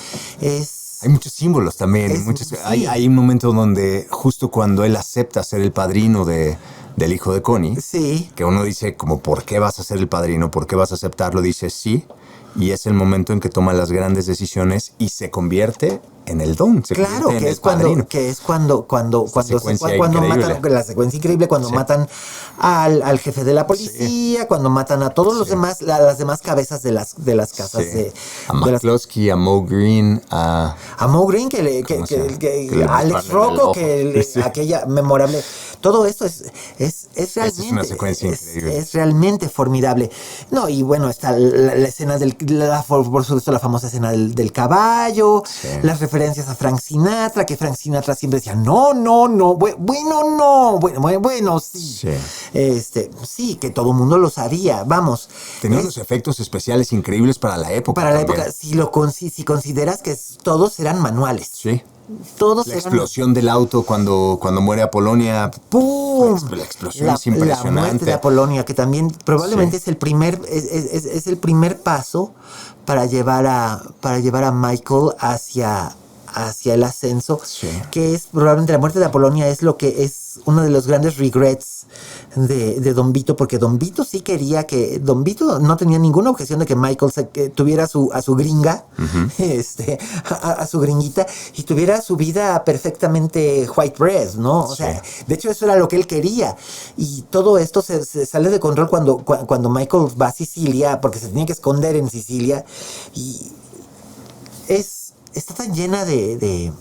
Hay muchos símbolos también. Sí. Hay un momento donde justo cuando él acepta ser el padrino del hijo de Connie, sí. que uno dice como, ¿por qué vas a ser el padrino? ¿Por qué vas a aceptarlo? Dice sí. Y es el momento en que toma las grandes decisiones y se convierte en el don. Claro, que es cuando matan, la secuencia increíble, cuando matan al jefe de la policía, cuando matan a todos los demás, las demás cabezas de las casas a McCloskey, a Moe Green, a Moe Green, a Alex Rocco, aquella memorable. Todo esto es realmente es una secuencia increíble. Es realmente formidable. No, y bueno, está la escena por supuesto la famosa escena del caballo, las referencias a Frank Sinatra, que Frank Sinatra siempre decía, no, bueno, sí. Sí, que todo el mundo lo sabía, vamos. Tenía unos efectos especiales increíbles para la época. Para la época, si consideras que todos eran manuales. Sí. Todos la explosión del auto cuando muere Apolonia. ¡Pum! La explosión es impresionante. La muerte de Apolonia, que también probablemente es el primer paso para llevar a Michael hacia el ascenso, que es probablemente la muerte de Apolonia, es lo que es uno de los grandes regrets de Don Vito, porque Don Vito sí quería que... Don Vito no tenía ninguna objeción de que Michael tuviera a su gringa, a su gringuita, y tuviera su vida perfectamente white bread, ¿no? O sea, de hecho eso era lo que él quería. Y todo esto se sale de control cuando Michael va a Sicilia, porque se tenía que esconder en Sicilia, y está tan llena de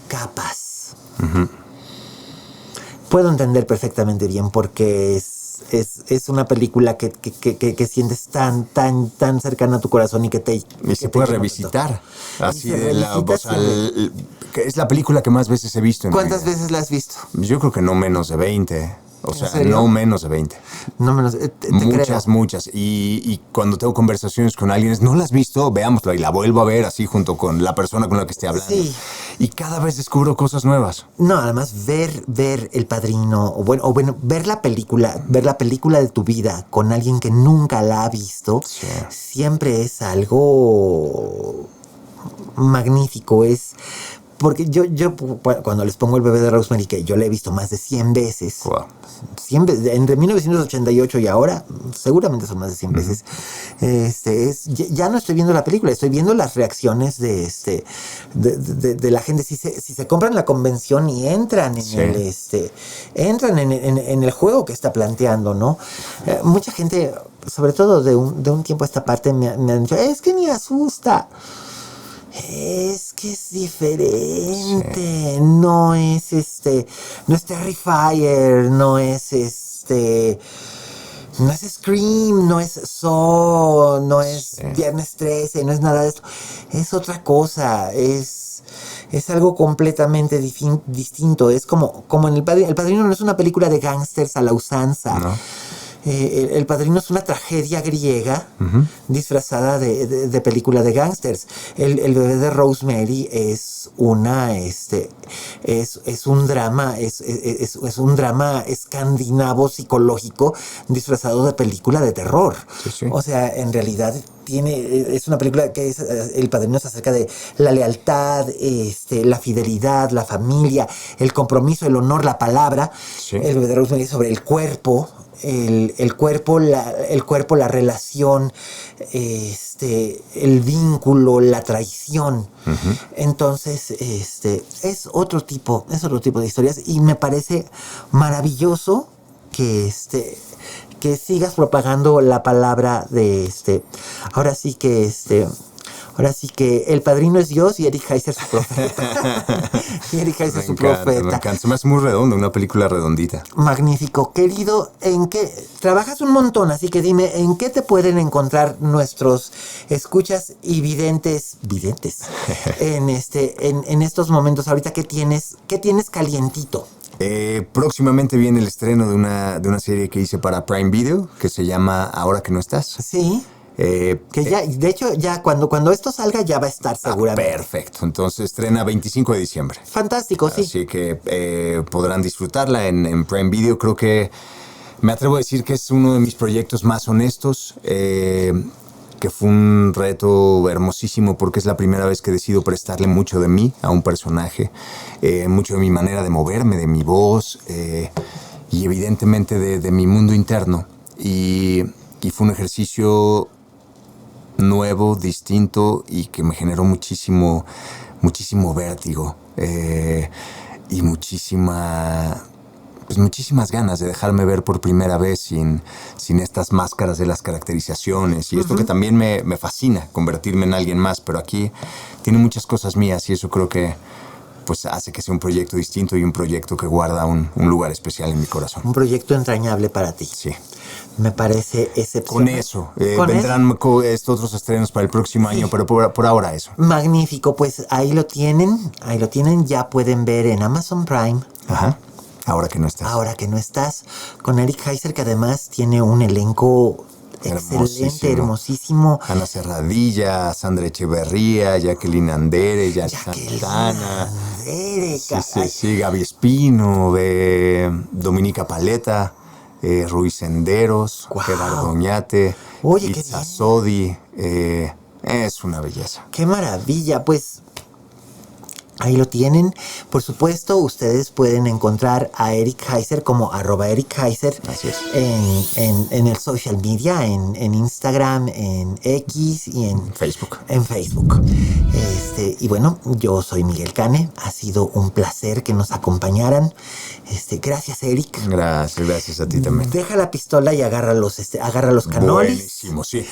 capas. Uh-huh. Puedo entender perfectamente bien porque es una película que sientes tan cercana a tu corazón y que se puede revisitar. Así de es la película que más veces he visto. ¿Cuántas veces la has visto? Yo creo que no menos de 20. O sea, no menos de 20. No menos, muchas. Y cuando tengo conversaciones con alguien, ¿no la has visto? Veámosla y la vuelvo a ver así junto con la persona con la que esté hablando. Sí. Y cada vez descubro cosas nuevas. No, además ver El Padrino, o bueno, ver la película de tu vida con alguien que nunca la ha visto, siempre es algo magnífico. Porque yo cuando les pongo El bebé de Rosemary, que yo la he visto más de 100 veces, wow. 100 veces, entre 1988 y ahora, seguramente son más de 100 veces, ya no estoy viendo la película, estoy viendo las reacciones de la gente. Si se compran la convención y entran en el juego que está planteando, ¿no? Mucha gente, sobre todo de un tiempo a esta parte, me han dicho, es que me asusta. Es que es diferente, no es Terrifier, no es Scream, no es Saw, no es Viernes 13, no es nada de esto, es otra cosa, es algo completamente distinto, es como en El Padrino no es una película de gángsters a la usanza. No. El Padrino es una tragedia griega disfrazada de película de gángsters. El bebé de Rosemary es un drama, es un drama escandinavo psicológico disfrazado de película de terror. Sí. O sea, en realidad es una película que El Padrino es acerca de la lealtad, la fidelidad, la familia, el compromiso, el honor, la palabra. Sí. El bebé de Rosemary es sobre el cuerpo. El cuerpo, la relación, el vínculo, la traición. Uh-huh. Entonces, es otro tipo de historias, y me parece maravilloso que sigas propagando la palabra de ahora sí que Ahora sí que el padrino es Dios y Eric Heiser su profeta. Y Eric Heiser su profeta. Me encanta. Se me hace muy redondo, una película redondita. Magnífico. Querido, ¿en qué? Trabajas un montón, así que dime, ¿en qué te pueden encontrar nuestros escuchas y videntes en estos momentos? Ahorita, ¿qué tienes calientito? Próximamente viene el estreno de una serie que hice para Prime Video, que se llama Ahora que no estás. Sí. Que ya, de hecho, ya cuando esto salga ya va a estar seguramente. Perfecto. Entonces estrena 25 de diciembre. Fantástico, sí. Así que podrán disfrutarla en Prime Video. Creo que me atrevo a decir que es uno de mis proyectos más honestos. Que fue un reto hermosísimo porque es la primera vez que decido prestarle mucho de mí a un personaje. Mucho de mi manera de moverme, de mi voz y evidentemente de mi mundo interno. Y fue un ejercicio nuevo, distinto y que me generó muchísimo vértigo y muchísimas ganas de dejarme ver por primera vez sin estas máscaras de las caracterizaciones. Y esto que también me fascina, convertirme en alguien más, pero aquí tiene muchas cosas mías y eso creo que pues hace que sea un proyecto distinto y un proyecto que guarda un lugar especial en mi corazón. Un proyecto entrañable para ti. Sí. Me parece excepcional. Con eso. Vendrán otros estrenos para el próximo año, pero por ahora eso. Magnífico. Pues ahí lo tienen. Ya pueden ver en Amazon Prime. Ajá. Ahora que no estás. Ahora que no estás. Con Eric Heiser, que además tiene un elenco excelente, hermosísimo. Ana Serradilla, Sandra Echeverría, Jacqueline Andere, Yari Santana. Sí, Gaby Espino, Dominica Paleta, Ruiz Senderos, Gerardo Oñate, Itza Sodi. Es una belleza. ¡Qué maravilla! Pues ahí lo tienen. Por supuesto, ustedes pueden encontrar a Eric Heiser como @Eric Heiser. Así es. En el social media, en Instagram, en X y en Facebook. En Facebook. Y bueno, yo soy Miguel Cane. Ha sido un placer que nos acompañaran. Gracias, Eric. Gracias a ti también. Deja la pistola y agarra los canolis. Buenísimo, sí.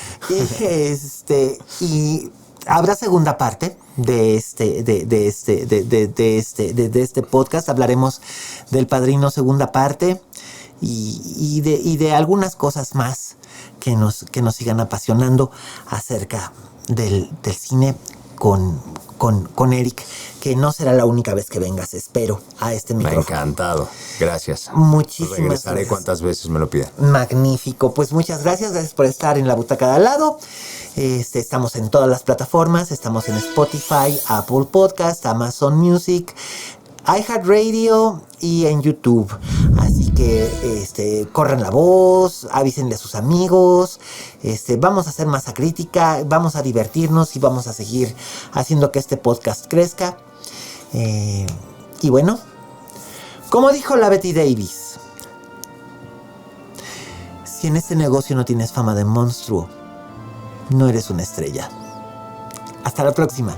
Y habrá segunda parte de este podcast. Hablaremos del Padrino, segunda parte, y de algunas cosas más que nos sigan apasionando acerca del cine con Eric, que no será la única vez que vengas, espero, a este micrófono. Me ha encantado. Gracias. Muchísimas Regresaré gracias. cuantas veces me lo pidan. Magnífico. Pues muchas gracias. Gracias por estar en la butaca de al lado. Estamos en todas las plataformas. Estamos en Spotify, Apple Podcast, Amazon Music, iHeartRadio y en YouTube. Así que corran la voz, avísenle a sus amigos. Vamos a hacer masa crítica, vamos a divertirnos y vamos a seguir haciendo que este podcast crezca. Y bueno, como dijo la Betty Davis, si en este negocio no tienes fama de monstruo, no eres una estrella. Hasta la próxima.